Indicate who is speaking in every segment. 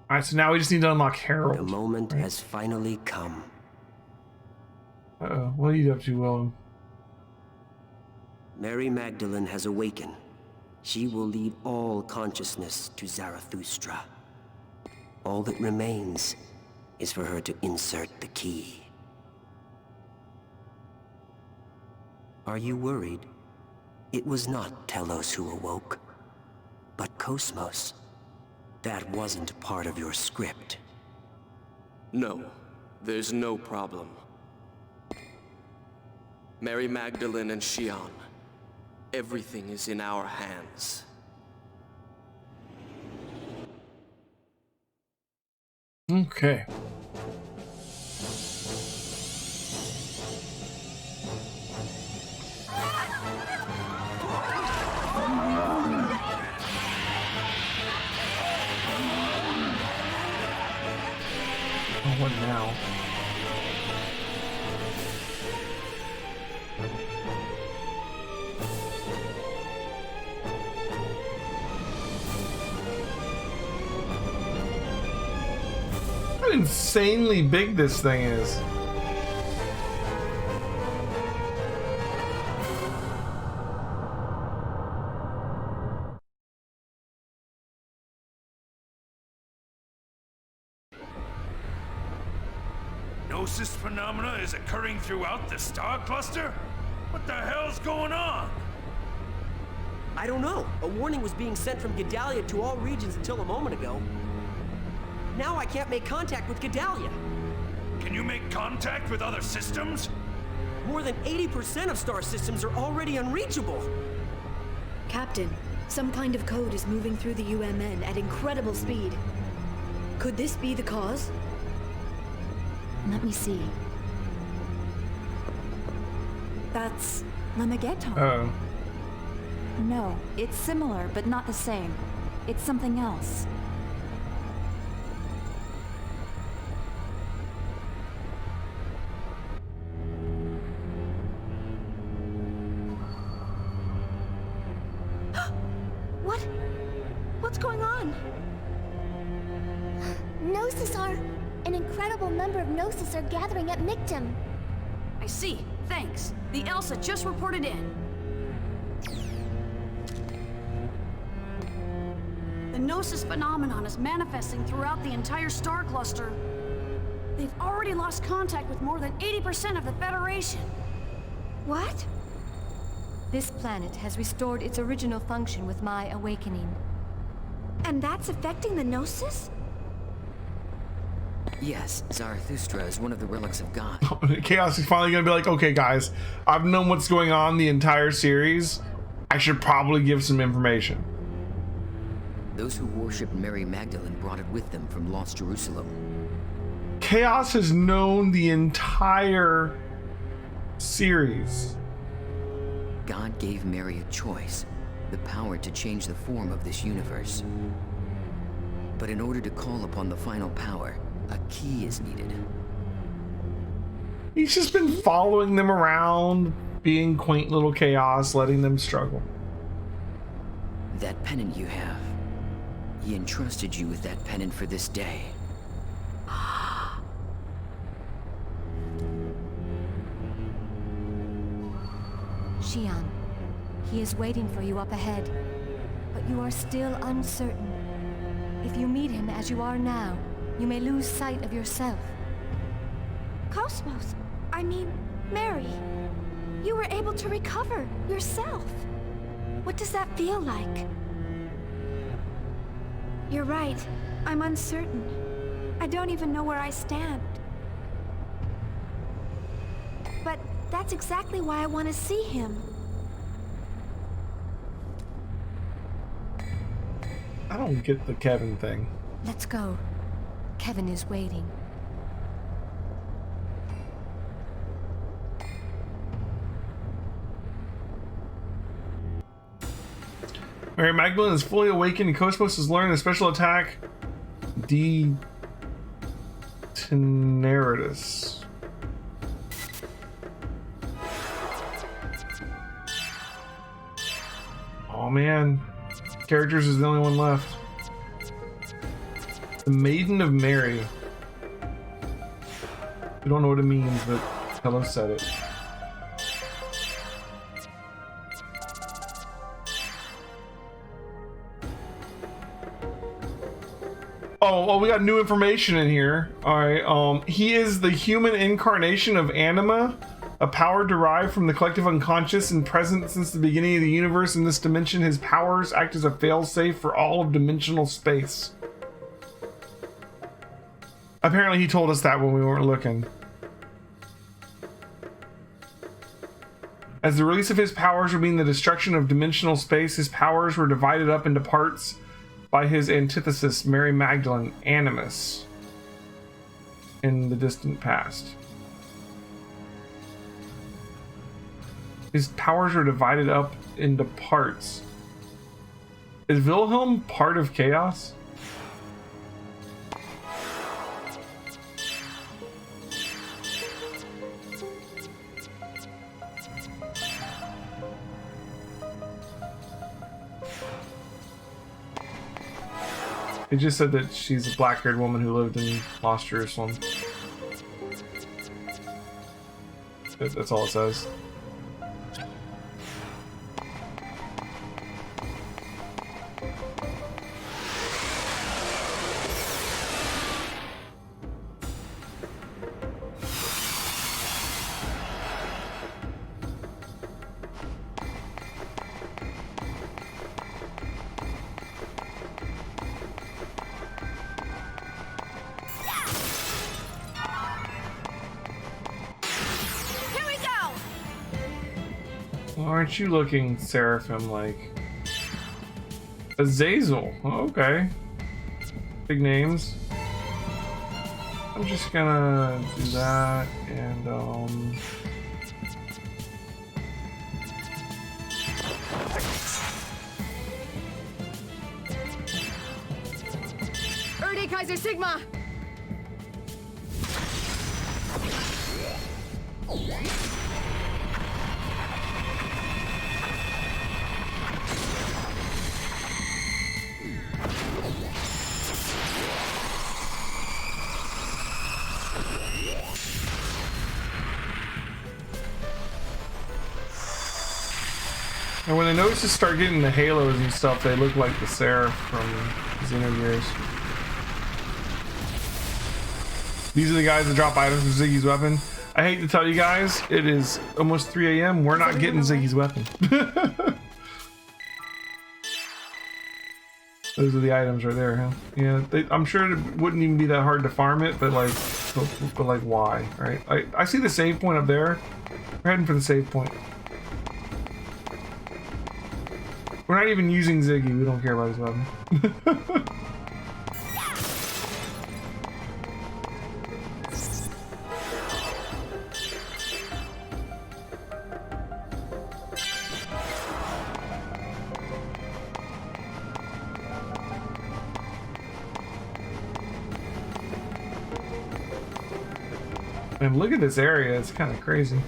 Speaker 1: Alright, so now we just need to unlock Harold.
Speaker 2: The moment has finally come.
Speaker 1: Uh-oh, what are you up to, Willem?
Speaker 2: Mary Magdalene has awakened. She will lead all consciousness to Zarathustra. All that remains is for her to insert the key. Are you worried? It was not Telos who awoke, but Cosmos. That wasn't part of your script.
Speaker 3: No, there's no problem. Mary Magdalene and Xion, everything is in our hands.
Speaker 1: Okay. Oh, what now? How insanely big this thing is.
Speaker 4: Gnosis phenomena is occurring throughout the star cluster? What the hell's going on?
Speaker 2: I don't know. A warning was being sent from Gedalia to all regions until a moment ago. Now I can't make contact with Gedalia.
Speaker 4: Can you make contact with other systems?
Speaker 2: More than 80% of star systems are already unreachable.
Speaker 5: Captain, some kind of code is moving through the UMN at incredible speed. Could this be the cause? Let me see.
Speaker 6: That's Lamageton.
Speaker 1: Oh.
Speaker 6: No, it's similar, but not the same. It's something else.
Speaker 7: What? What's going on? Gnosis are... An incredible number of Gnosis are gathering at Mictum.
Speaker 8: I see. Thanks. The Elsa just reported in. The Gnosis phenomenon is manifesting throughout the entire star cluster. They've already lost contact with more than 80% of the Federation.
Speaker 7: What?
Speaker 9: This planet has restored its original function with my awakening.
Speaker 7: And that's affecting the Gnosis?
Speaker 2: Yes, Zarathustra is one of the relics of God.
Speaker 1: Chaos is finally gonna be like, okay guys, I've known what's going on the entire series. I should probably give some information.
Speaker 2: Those who worshipped Mary Magdalene brought it with them from Lost Jerusalem.
Speaker 1: Chaos has known the entire series.
Speaker 2: God gave Mary a choice, the power to change the form of this universe. But in order to call upon the final power, a key is needed.
Speaker 1: He's just been following them around, being quaint little Chaos, letting them struggle.
Speaker 2: That pennant you have, he entrusted you with that pennant for this day.
Speaker 9: Xion, he is waiting for you up ahead, but you are still uncertain. If you meet him as you are now, you may lose sight of yourself.
Speaker 7: Cosmos, I mean, Mary. You were able to recover yourself. What does that feel like? You're right. I'm uncertain. I don't even know where I stand. But that's exactly why I want to see him.
Speaker 1: I don't get the Kevin thing.
Speaker 9: Let's go. Kevin is waiting.
Speaker 1: Mary Magdalene is fully awakened and Cosmos has learned a special attack, Teneritus. Oh man, characters is the only one left. The Maiden of Mary. I don't know what it means, but Hello said it. Oh, we got new information in here. All right. He is the human incarnation of anima, a power derived from the collective unconscious and present since the beginning of the universe. In this dimension, his powers act as a failsafe for all of dimensional space. Apparently, he told us that when we weren't looking. As the release of his powers would mean the destruction of dimensional space, his powers were divided up into parts by his antithesis, Mary Magdalene, Animus, in the distant past. His powers were divided up into parts. Is Wilhelm part of chaos? It just said that she's a black-haired woman who lived in Lost Jerusalem. That's all it says. Aren't you looking Seraphim like? Azazel, okay. Big names. I'm just gonna do that and
Speaker 9: Erde Kaiser Sigma!
Speaker 1: And when the notices start getting the halos and stuff, they look like the Seraph from Xenogears. These are the guys that drop items from Ziggy's weapon. I hate to tell you guys, it is almost 3 a.m. We're not getting Ziggy's weapon. Those are the items right there, huh? Yeah, I'm sure it wouldn't even be that hard to farm it, but like why, right? I see the save point up there. We're heading for the save point. We're not even using Ziggy. We don't care about his weapon. And look at this area. It's kind of crazy.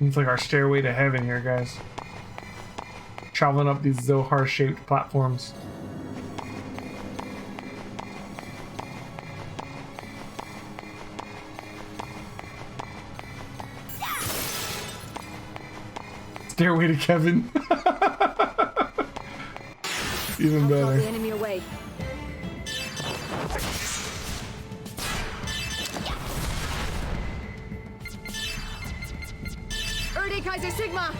Speaker 1: It's like our stairway to heaven here, guys. Traveling up these Zohar-shaped platforms. Stairway to Kevin. Even better.
Speaker 5: The enemy away.
Speaker 9: Erde Kaiser Sigma!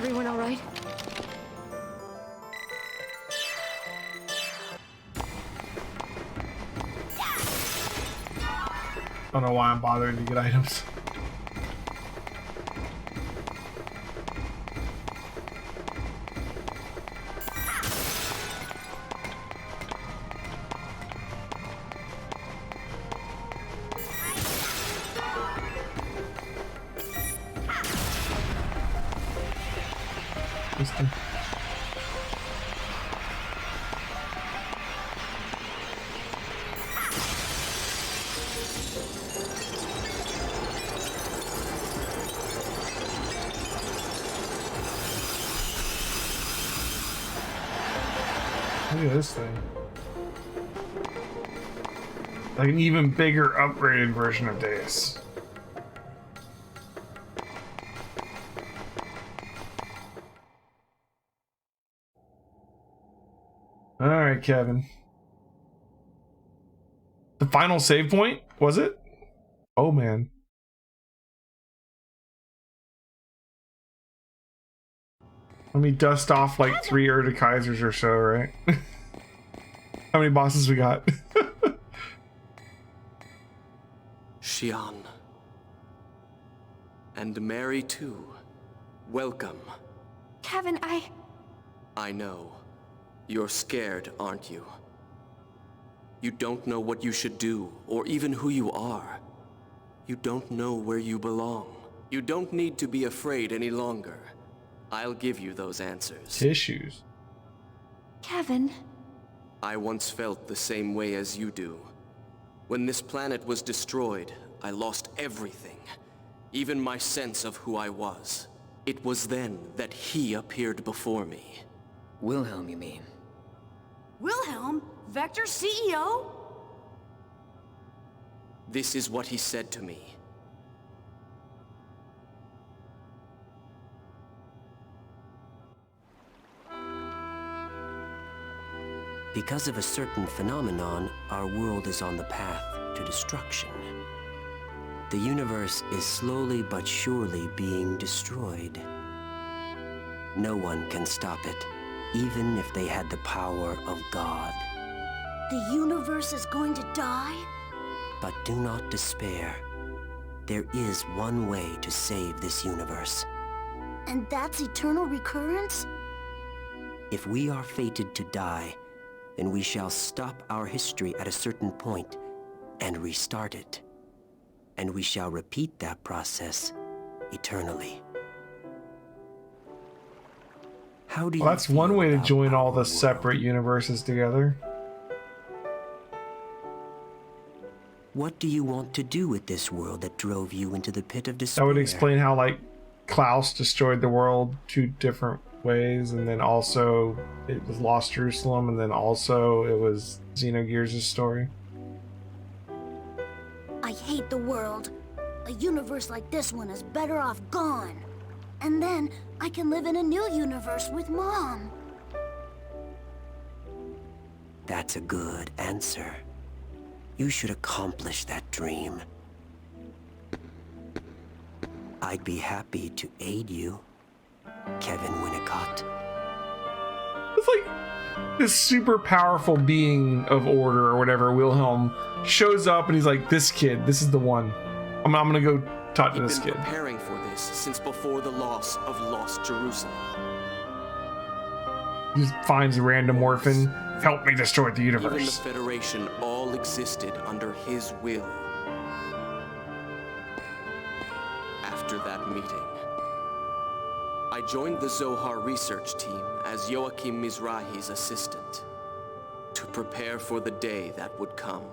Speaker 5: everyone all right?
Speaker 1: I don't know why I'm bothering to get items. Look at this thing. Like an even bigger upgraded version of Deus. Alright, Kevin. The final save point, was it? Oh man. Let me dust off like 3 Erdekaisers or so, right? How many bosses we got?
Speaker 3: Xian. And Mary too. Welcome.
Speaker 7: Kevin,
Speaker 3: I know. You're scared, aren't you? You don't know what you should do, or even who you are. You don't know where you belong. You don't need to be afraid any longer. I'll give you those answers.
Speaker 1: Tissues.
Speaker 7: Kevin.
Speaker 3: I once felt the same way as you do. When this planet was destroyed, I lost everything. Even my sense of who I was. It was then that he appeared before me.
Speaker 2: Wilhelm, you mean?
Speaker 8: Wilhelm? Vector's CEO?
Speaker 3: This is what he said to me.
Speaker 2: Because of a certain phenomenon, our world is on the path to destruction. The universe is slowly but surely being destroyed. No one can stop it, even if they had the power of God.
Speaker 7: The universe is going to die?
Speaker 2: But do not despair. There is one way to save this universe.
Speaker 7: And that's eternal recurrence?
Speaker 2: If we are fated to die, then we shall stop our history at a certain point and restart it. And we shall repeat that process eternally. How do you
Speaker 1: Well, that's one
Speaker 2: feel
Speaker 1: way to
Speaker 2: about
Speaker 1: join all
Speaker 2: our
Speaker 1: the
Speaker 2: world?
Speaker 1: separate universes together.
Speaker 2: What do you want to do with this world that drove you into the pit of
Speaker 1: That
Speaker 2: despair?
Speaker 1: would explain how, like, Klaus destroyed the world 2 different ways, and then also it was Lost Jerusalem, and then also it was Xenogears' story.
Speaker 7: I hate the world. A universe like this one is better off gone. And then I can live in a new universe with Mom.
Speaker 2: That's a good answer. You should accomplish that dream. I'd be happy to aid you, Kevin Winnicott.
Speaker 1: It's like this super powerful being of order or whatever, Wilhelm, shows up and he's like, this kid, this is the one. I'm gonna go talk to
Speaker 3: He'd
Speaker 1: this
Speaker 3: been
Speaker 1: kid.
Speaker 3: preparing for this since before the loss of Lost Jerusalem.
Speaker 1: He just finds a random orphan. Help me destroy the
Speaker 3: Even the
Speaker 1: universe.
Speaker 3: Federation all existed under his will. After that meeting, I joined the Zohar research team as Joachim Mizrahi's assistant to prepare for the day that would come.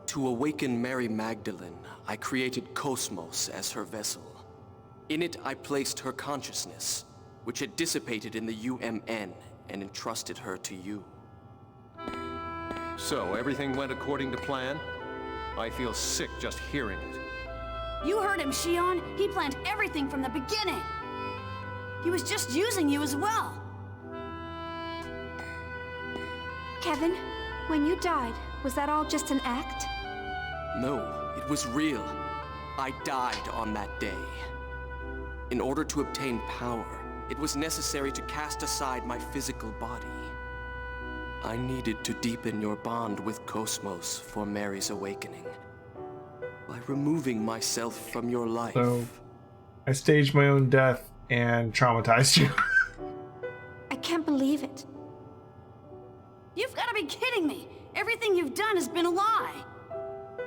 Speaker 3: To awaken Mary Magdalene, I created Cosmos as her vessel. In it, I placed her consciousness, which had dissipated in the UMN, and entrusted her to you.
Speaker 10: So, everything went according to plan? I feel sick just hearing it.
Speaker 8: You heard him, Xian. He planned everything from the beginning. He was just using you as well.
Speaker 6: Kevin, when you died, was that all just an act?
Speaker 3: No, it was real. I died on that day. In order to obtain power, It was necessary to cast aside my physical body. I needed to deepen your bond with Cosmos for Mary's awakening. By removing myself from your life.
Speaker 1: So, I staged my own death and traumatized you.
Speaker 8: I can't believe it. You've got to be kidding me! Everything you've done has been a lie!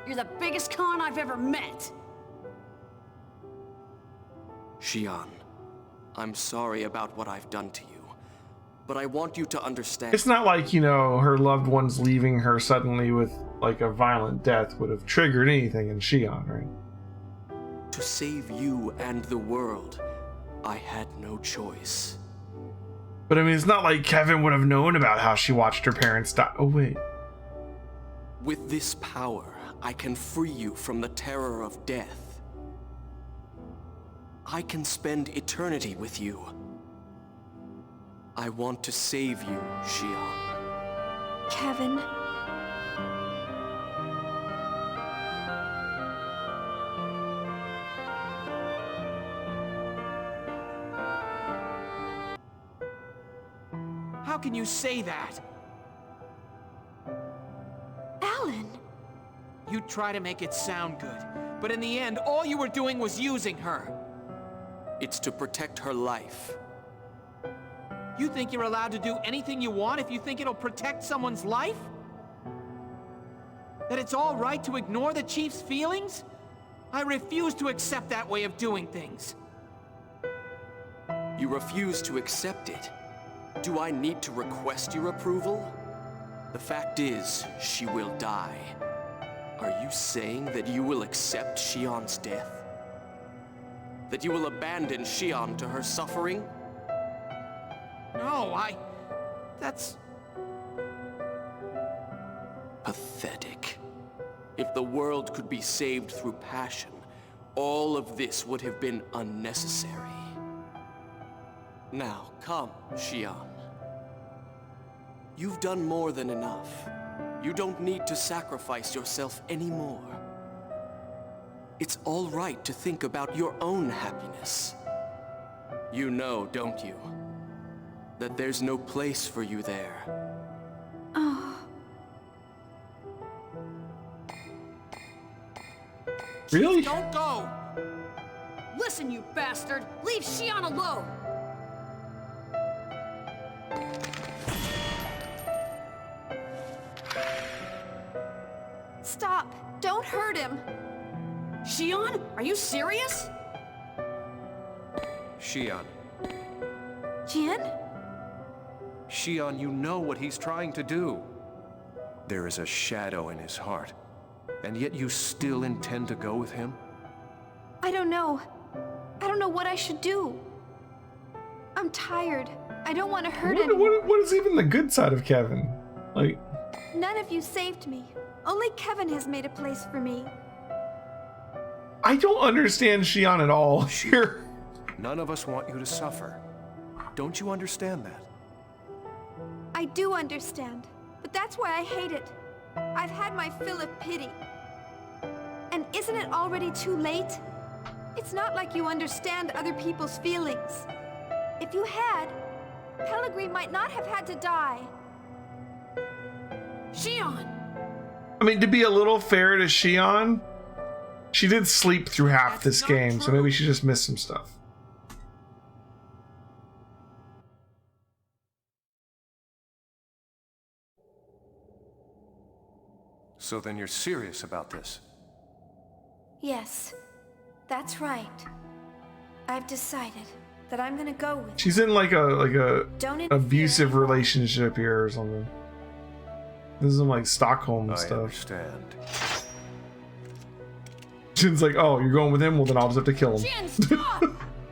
Speaker 8: You're the biggest con I've ever met!
Speaker 3: Xian, I'm sorry about what I've done to you, but I want you to understand.
Speaker 1: It's not like, you know, her loved ones leaving her suddenly with like a violent death would have triggered anything in Xian, right?
Speaker 3: To save you and the world, I had no choice.
Speaker 1: But I mean, it's not like Kevin would have known about how she watched her parents die. Oh, wait.
Speaker 3: With this power, I can free you from the terror of death. I can spend eternity with you. I want to save you, Xian.
Speaker 6: Kevin.
Speaker 11: How can you say that?
Speaker 6: Alan!
Speaker 11: You try to make it sound good, but in the end, all you were doing was using her.
Speaker 3: It's to protect her life.
Speaker 11: You think you're allowed to do anything you want if you think it'll protect someone's life? That it's all right to ignore the Chief's feelings? I refuse to accept that way of doing things.
Speaker 3: You refuse to accept it? Do I need to request your approval? The fact is, she will die. Are you saying that you will accept Xian's death? That you will abandon Xian to her suffering?
Speaker 11: No, that's...
Speaker 3: Pathetic. If the world could be saved through passion, all of this would have been unnecessary. Now, come, Xian. You've done more than enough. You don't need to sacrifice yourself anymore. It's all right to think about your own happiness. You know, don't you, that there's no place for you there.
Speaker 6: Oh.
Speaker 1: Really?
Speaker 11: Don't go!
Speaker 8: Listen, you bastard! Leave Xian alone!
Speaker 6: Stop! Don't hurt him!
Speaker 8: Xian, are you serious?
Speaker 10: Xian.
Speaker 6: Jin?
Speaker 10: Xian, you know what he's trying to do. There is a shadow in his heart, and yet you still intend to go with him?
Speaker 6: I don't know. I don't know what I should do. I'm tired. I don't want to hurt anyone.
Speaker 1: What is even the good side of Kevin? Like,
Speaker 6: None of you saved me. Only Kevin has made a place for me.
Speaker 1: I don't understand Xian at all here.
Speaker 10: None of us want you to suffer. Don't you understand that?
Speaker 6: I do understand, but that's why I hate it. I've had my fill of pity. And isn't it already too late? It's not like you understand other people's feelings. If you had, Pellegrini might not have had to die.
Speaker 8: Xian!
Speaker 1: I mean, to be a little fair to Xian, she did sleep through half this game, so maybe she just missed some stuff.
Speaker 10: So then you're serious about this?
Speaker 6: Yes, that's right. I've decided that I'm gonna go with
Speaker 1: She's in like a
Speaker 6: Don't interfere
Speaker 1: abusive
Speaker 6: anymore.
Speaker 1: relationship here or something. This is like Stockholm
Speaker 10: I
Speaker 1: stuff.
Speaker 10: understand.
Speaker 1: Jin's like, oh, you're going with him? Well, then I'll just have to kill him.
Speaker 8: Jin, stop!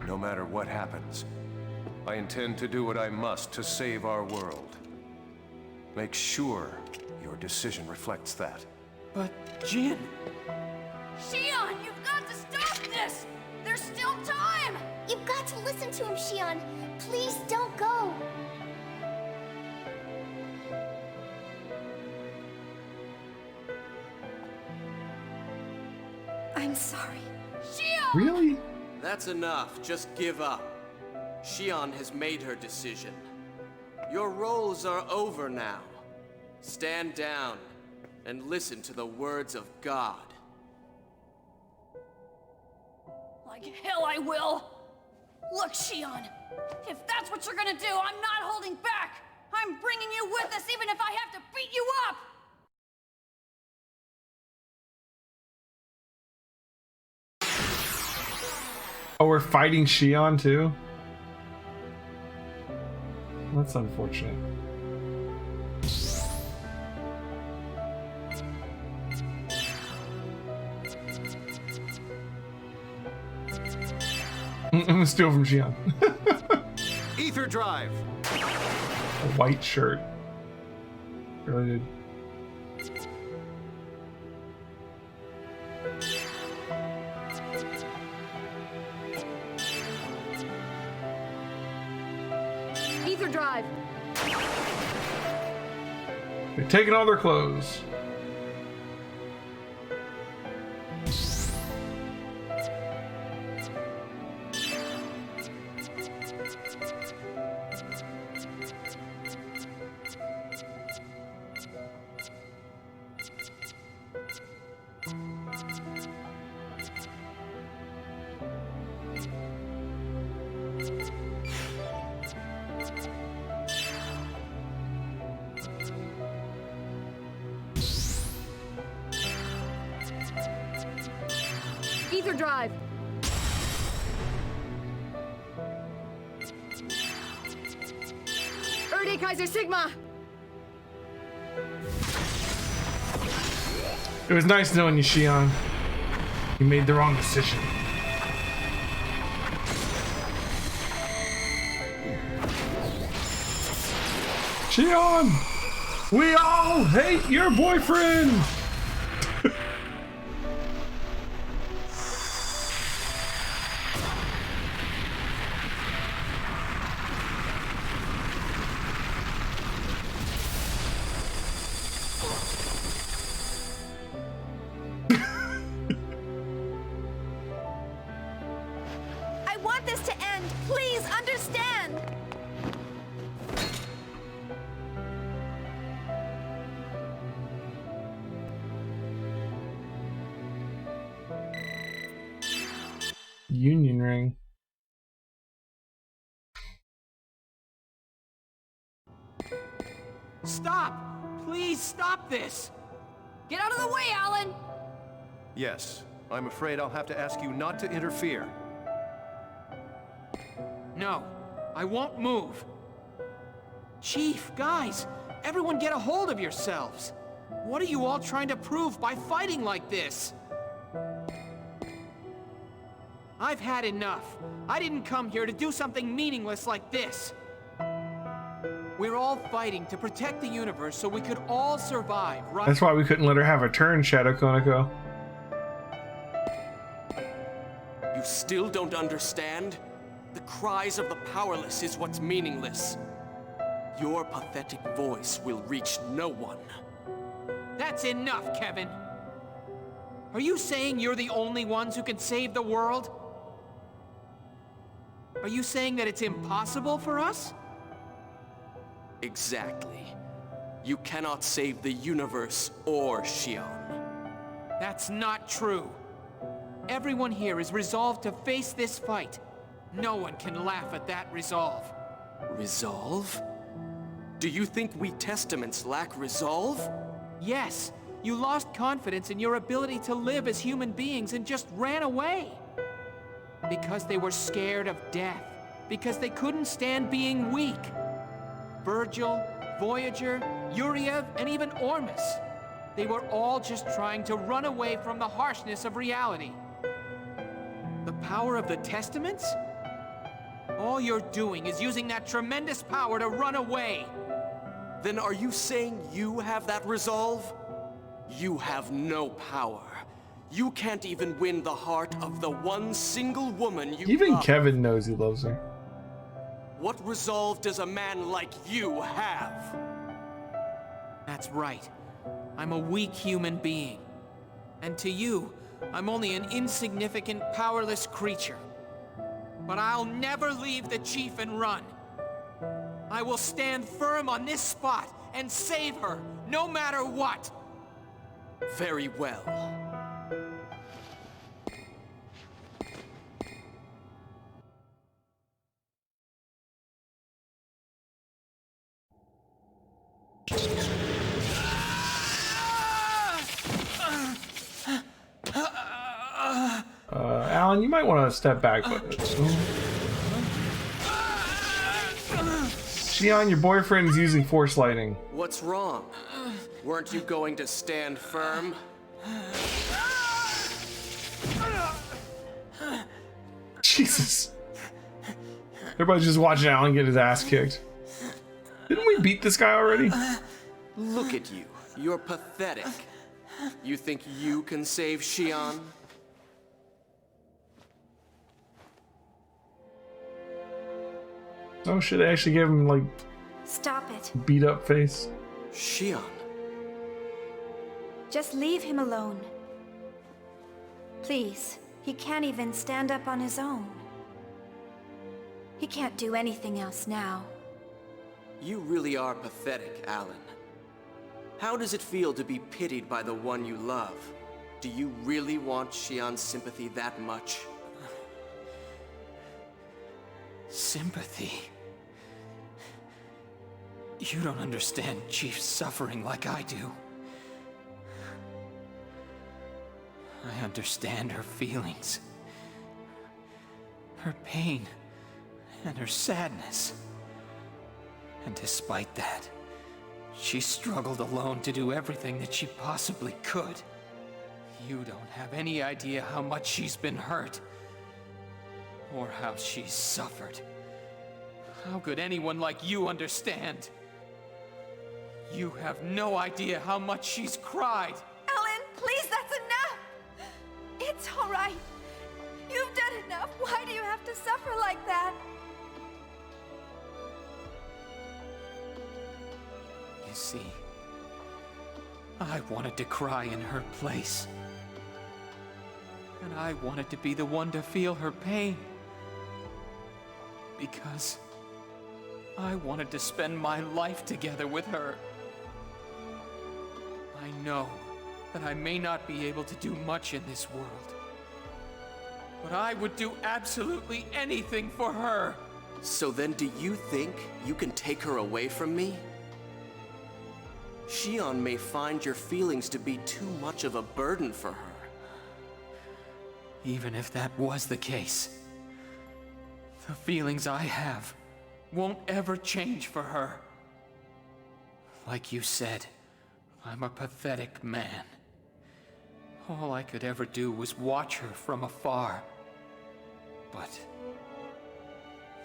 Speaker 10: No matter what happens, I intend to do what I must to save our world. Make sure your decision reflects that.
Speaker 11: But, Jin...
Speaker 8: Xian, you've got to stop this! There's still time!
Speaker 7: You've got to listen to him, Xian. Please don't go.
Speaker 6: I'm sorry.
Speaker 8: Xian!
Speaker 1: Really?
Speaker 3: That's enough. Just give up. Xion has made her decision. Your roles are over now. Stand down and listen to the words of God.
Speaker 8: Like hell I will! Look, Xion, if that's what you're gonna do, I'm not holding back! I'm bringing you with us even if I have to beat you up!
Speaker 1: Oh, we're fighting Xion too? That's unfortunate. I'm gonna steal from Xion.
Speaker 10: Ether drive.
Speaker 1: A white shirt. Really good.
Speaker 5: Ether drive.
Speaker 1: They're taking all their clothes.
Speaker 5: Ether drive. Erde Kaiser Sigma.
Speaker 1: It was nice knowing you, Xion. You made the wrong decision. Xion! We all hate your boyfriend!
Speaker 6: I want this to end. Please understand.
Speaker 1: Union ring.
Speaker 11: Stop! Please stop this!
Speaker 8: Get out of the way, Alan!
Speaker 10: Yes, I'm afraid I'll have to ask you not to interfere.
Speaker 11: No, I won't move. Chief, guys, everyone get a hold of yourselves. What are you all trying to prove by fighting like this? I've had enough. I didn't come here to do something meaningless like this. We're all fighting to protect the universe so we could all survive, right?
Speaker 1: That's why we couldn't let her have a turn, Shadow Konako.
Speaker 3: You still don't understand? The cries of the powerless is what's meaningless. Your pathetic voice will reach no one.
Speaker 11: That's enough, Kevin. Are you saying you're the only ones who can save the world? Are you saying that it's impossible for us?
Speaker 3: Exactly. You cannot save the universe or Xion.
Speaker 11: That's not true. Everyone here is resolved to face this fight. No one can laugh at that resolve.
Speaker 3: Resolve? Do you think we Testaments lack resolve?
Speaker 11: Yes, you lost confidence in your ability to live as human beings and just ran away. Because they were scared of death. Because they couldn't stand being weak. Virgil, Voyager, Yuriev, and even Ormus. They were all just trying to run away from the harshness of reality. The power of the Testaments? All you're doing is using that tremendous power to run away.
Speaker 3: Then are you saying you have that resolve? You have no power. You can't even win the heart of the one single woman you
Speaker 1: Even
Speaker 3: love.
Speaker 1: Kevin knows he loves her.
Speaker 3: What resolve does a man like you have?
Speaker 11: That's right. I'm a weak human being. And to you, I'm only an insignificant, powerless creature. but I'll never leave the chief and run. I will stand firm on this spot and save her, no matter what.
Speaker 3: Very well.
Speaker 1: Alan, you might want to step back. Xion, your boyfriend's using force lighting.
Speaker 3: What's wrong? Weren't you going to stand firm?
Speaker 1: Jesus. Everybody's just watching Alan get his ass kicked. Didn't we beat this guy already?
Speaker 3: Look at you. You're pathetic. You think you can save Xion?
Speaker 1: Oh shit, I actually gave him like
Speaker 6: Stop it.
Speaker 1: beat up face.
Speaker 3: Xion.
Speaker 6: Just leave him alone. Please. He can't even stand up on his own. He can't do anything else now.
Speaker 3: You really are pathetic, Alan. How does it feel to be pitied by the one you love? Do you really want Xion's sympathy that much?
Speaker 11: Sympathy? You don't understand Chief's suffering like I do. I understand her feelings, her pain, and her sadness. And despite that, she struggled alone to do everything that she possibly could. You don't have any idea how much she's been hurt, or how she's suffered. How could anyone like you understand? You have no idea how much she's cried.
Speaker 6: Alan, please, that's enough! It's all right. You've done enough. Why do you have to suffer like that?
Speaker 11: You see, I wanted to cry in her place. And I wanted to be the one to feel her pain. Because I wanted to spend my life together with her. I know that I may not be able to do much in this world, but I would do absolutely anything for her.
Speaker 3: So then do you think you can take her away from me? Xion may find your feelings to be too much of a burden for her.
Speaker 11: Even if that was the case, the feelings I have won't ever change for her. Like you said, I'm a pathetic man. All I could ever do was watch her from afar. But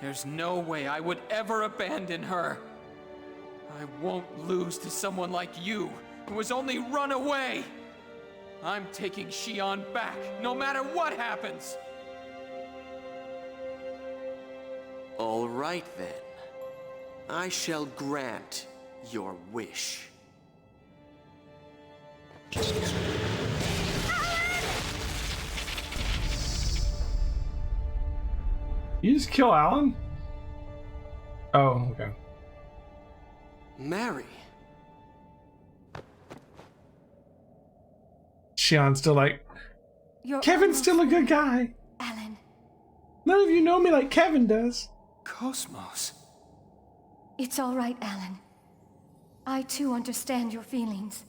Speaker 11: there's no way I would ever abandon her. I won't lose to someone like you, who has only run away. I'm taking Xion back, no matter what happens.
Speaker 3: All right then. I shall grant your wish.
Speaker 1: You just kill Alan? Oh, okay.
Speaker 3: Mary.
Speaker 1: Xion's still like, Kevin's still a good guy.
Speaker 9: Alan.
Speaker 1: None of you know me like Kevin does.
Speaker 11: Cosmos.
Speaker 9: It's all right, Alan. I too understand your feelings.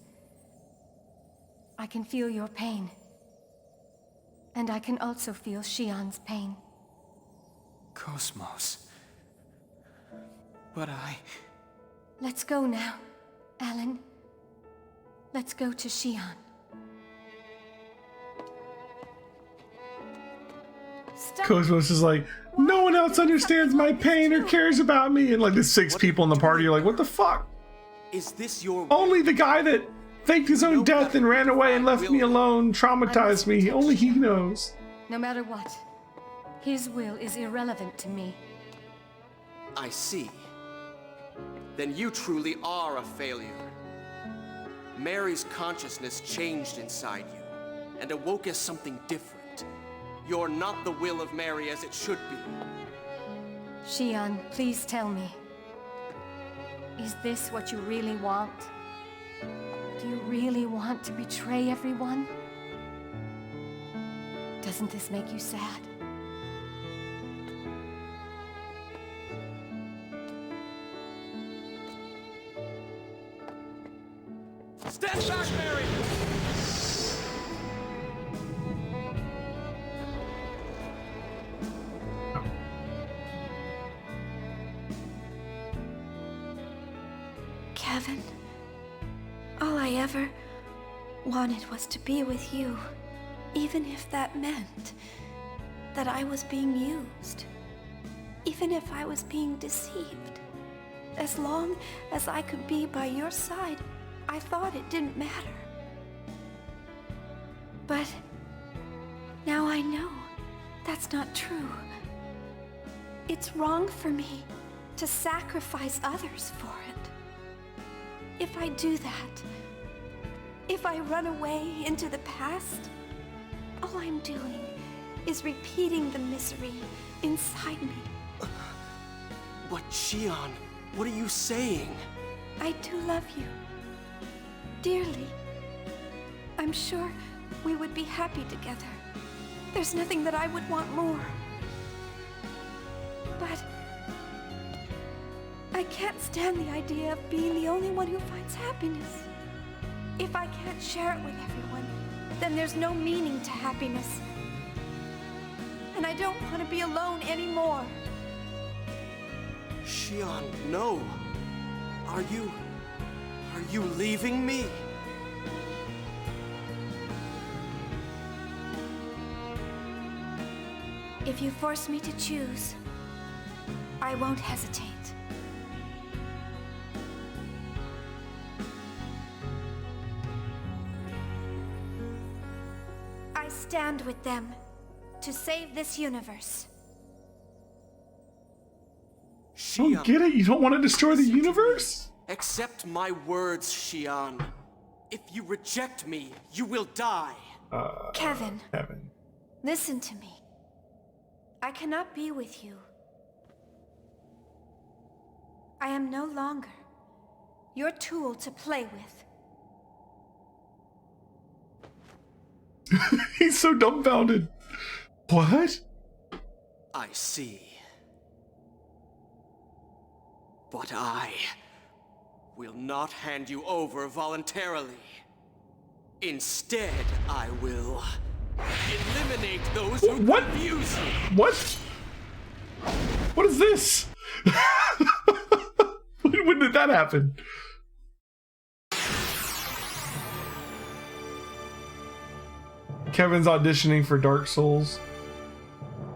Speaker 9: I can feel your pain. And I can also feel Xion's pain.
Speaker 11: Cosmos. But
Speaker 9: Let's go now, Alan. Let's go to Xion.
Speaker 6: Stop.
Speaker 1: Cosmos is like, no one else understands my pain or cares about me. And like the 6 people in the party are like, what the fuck?
Speaker 3: Is this your
Speaker 1: Only the guy that faked his own death and ran away and left me alone traumatized me. Only he knows.
Speaker 9: No matter what, his will is irrelevant to me.
Speaker 3: I see. Then you truly are a failure. Mary's consciousness changed inside you and awoke as something different. You're not the will of Mary as it should be.
Speaker 9: Xion, please tell me. Is this what you really want? Do you really want to betray everyone? Doesn't this make you sad?
Speaker 3: Stand back, Mary!
Speaker 6: Kevin, all I ever wanted was to be with you, even if that meant that I was being used, even if I was being deceived. As long as I could be by your side, I thought it didn't matter. But now I know that's not true. It's wrong for me to sacrifice others for it. If I do that, if I run away into the past, all I'm doing is repeating the misery inside me.
Speaker 3: But Xion, what are you saying?
Speaker 6: I do love you. Dearly. I'm sure we would be happy together. There's nothing that I would want more. But I can't stand the idea of being the only one who finds happiness. If I can't share it with everyone, then there's no meaning to happiness. And I don't want to be alone anymore.
Speaker 3: Xion, no. Are you leaving me?
Speaker 6: If you force me to choose, I won't hesitate. I stand with them to save this universe.
Speaker 1: I don't get it. You don't want to destroy the universe?
Speaker 3: Accept my words, Xion. If you reject me, you will die.
Speaker 6: Kevin,
Speaker 1: Kevin.
Speaker 6: listen to me. I cannot be with you. I am no longer your tool to play with.
Speaker 1: He's so dumbfounded. What?
Speaker 3: I see. But I will not hand you over voluntarily. Instead, I will eliminate those who confuse you.
Speaker 1: What? What is this? When did that happen? Kevin's auditioning for Dark Souls.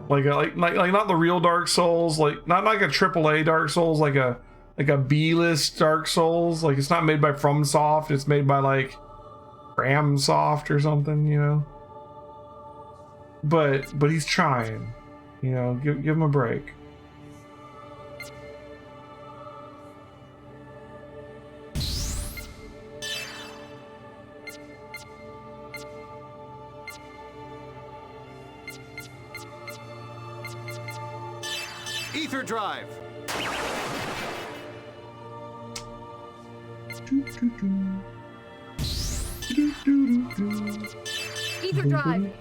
Speaker 1: Like not the real Dark Souls, like not like a AAA Dark Souls, like a B-list Dark Souls. Like it's not made by FromSoft, it's made by like Ramsoft or something, you know. But he's trying, you know. Give him a break.
Speaker 10: Ether drive.
Speaker 9: Ether drive.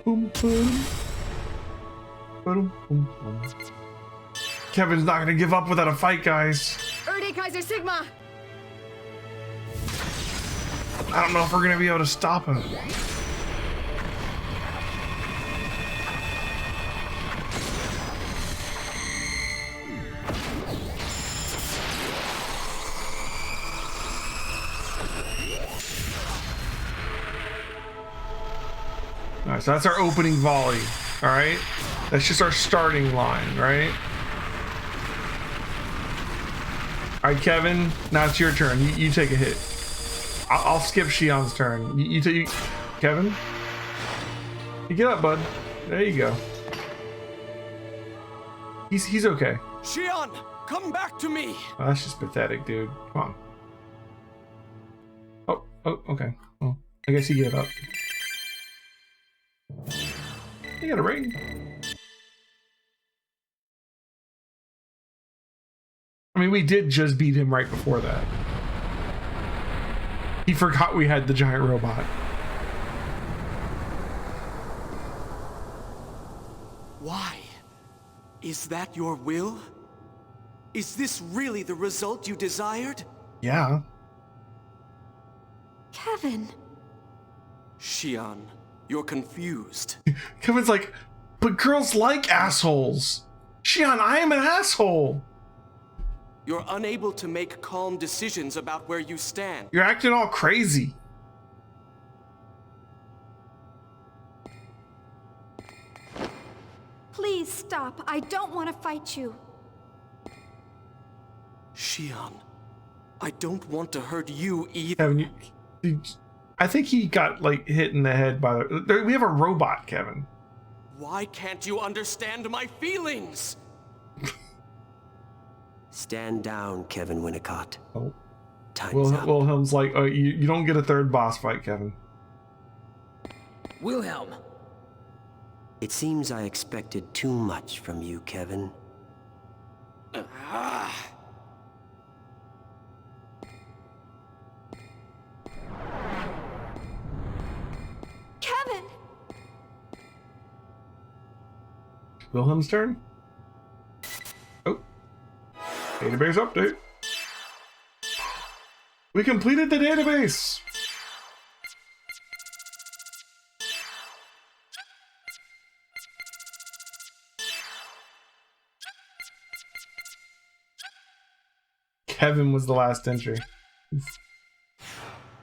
Speaker 1: Kevin's not gonna give up without a fight, guys.
Speaker 9: Erde Kaiser Sigma.
Speaker 1: I don't know if we're gonna be able to stop him. Alright, so that's our opening volley. Alright? That's just our starting line, right? Alright, Kevin, now it's your turn. You take a hit. I'll skip Xion's turn. Kevin? You get up, bud. There you go. He's okay.
Speaker 3: Xion, come back to me!
Speaker 1: Oh, that's just pathetic, dude. Come on. Oh, okay. Well, I guess he gave up. You got a ring. I mean, we did just beat him right before that. He forgot we had the giant robot.
Speaker 3: Why? Is that your will? Is this really the result you desired?
Speaker 1: Yeah.
Speaker 6: Kevin.
Speaker 3: Xian, you're confused.
Speaker 1: Kevin's like, but girls like assholes. Xian, I am an asshole.
Speaker 3: You're unable to make calm decisions about where you stand.
Speaker 1: You're acting all crazy.
Speaker 6: Please stop. I don't want to fight you.
Speaker 3: Xian, I don't want to hurt you either.
Speaker 1: Kevin, I think he got like hit in the head by the. We have a robot, Kevin.
Speaker 3: Why can't you understand my feelings?
Speaker 2: Stand down, Kevin Winnicott.
Speaker 1: Oh.
Speaker 2: Time's up.
Speaker 1: Wilhelm's like, oh, you don't get a third boss fight, Kevin.
Speaker 11: Wilhelm!
Speaker 2: It seems I expected too much from you, Kevin.
Speaker 6: Kevin!
Speaker 1: Wilhelm's turn. Oh. Database update. We completed the database. Kevin was the last entry. Oof.